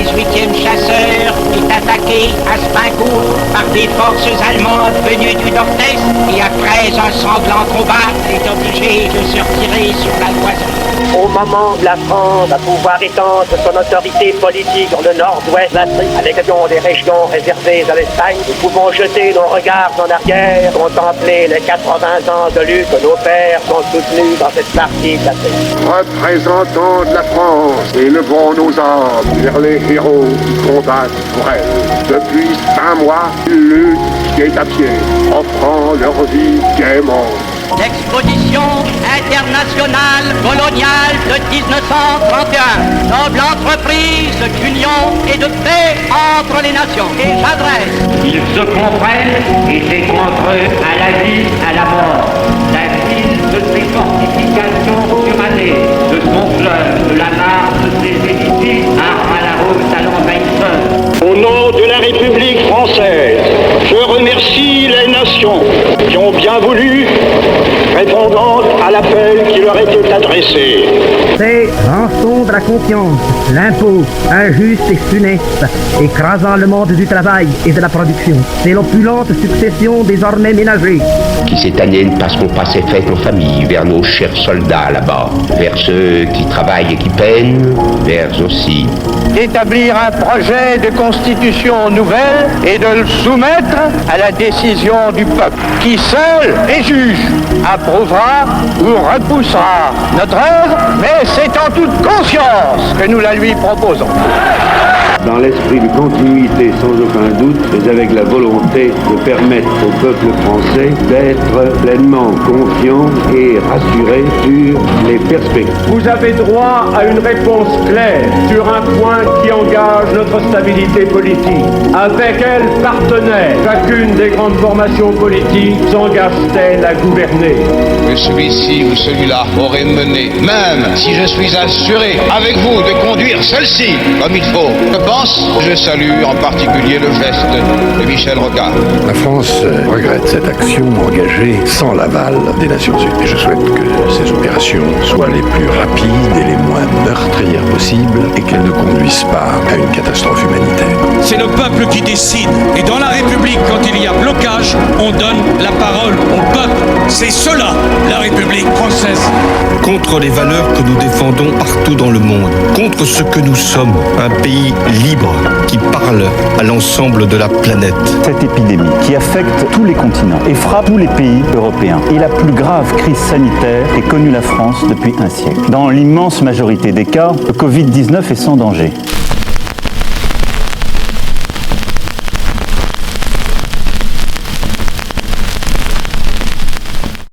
18e chasseur est attaqué à Spincourt par des forces allemandes venues du nord-est et après un sanglant combat est obligé de se retirer sur la Loison. Au moment où la France va pouvoir étendre son autorité politique dans le nord-ouest, à l'exception des régions réservées à l'Espagne, nous pouvons jeter nos regards en arrière, contempler les 80 ans de lutte que nos pères ont soutenus dans cette partie de l'Afrique. Représentants de la France, élevons nos armes vers les héros qui combattent pour elle. Depuis 5 mois, ils luttent pied à pied, offrant leur vie gaiement. L'exposition internationale coloniale de 1931, noble entreprise d'union et de paix entre les nations. Et j'adresse. Ils se comprennent et c'est contre eux à la vie, à la mort. La ville de ses fortifications surannées, de son fleuve, de la marche de ses édifices, arme à la route à l'envahisseur. Au nom de la République française, je remercie les nations qui ont bien voulu répondant à l'appel qui leur était adressé. C'est rançon de la confiance, l'impôt injuste et funeste, écrasant le monde du travail et de la production. C'est l'opulente succession désormais ménagée qui cette année ne passeront pas ces fêtes en famille, vers nos chers soldats là-bas, vers ceux qui travaillent et qui peinent, vers aussi. D'établir un projet de constitution nouvelle et de le soumettre à la décision du peuple, qui seul est juge, approuvera ou repoussera notre œuvre, mais c'est en toute conscience que nous la lui proposons. Dans l'esprit de continuité sans aucun doute, mais avec la volonté de permettre au peuple français d'être pleinement confiant et rassuré sur les perspectives. Vous avez droit à une réponse claire sur un point qui engage notre stabilité politique. Avec elle, partenaire, chacune des grandes formations politiques s'engage-t-elle à gouverner. Que celui-ci ou celui-là aurait mené, même si je suis assuré avec vous de conduire celle-ci comme il faut. Je salue en particulier le geste de Michel Rocard. La France regrette cette action engagée sans l'aval des Nations Unies. Je souhaite que ces opérations soient les plus rapides et les moins meurtrières possibles et qu'elles ne conduisent pas à une catastrophe humanitaire. C'est le peuple qui décide. Et dans la République, quand il y a blocage, on donne la parole au peuple. C'est cela, la République française. Contre les valeurs que nous défendons partout dans le monde. Contre ce que nous sommes, un pays libre qui parle à l'ensemble de la planète. Cette épidémie qui affecte tous les continents et frappe tous les pays européens est la plus grave crise sanitaire qu'ait connue la France depuis un siècle. Dans l'immense majorité des cas, le Covid-19 est sans danger.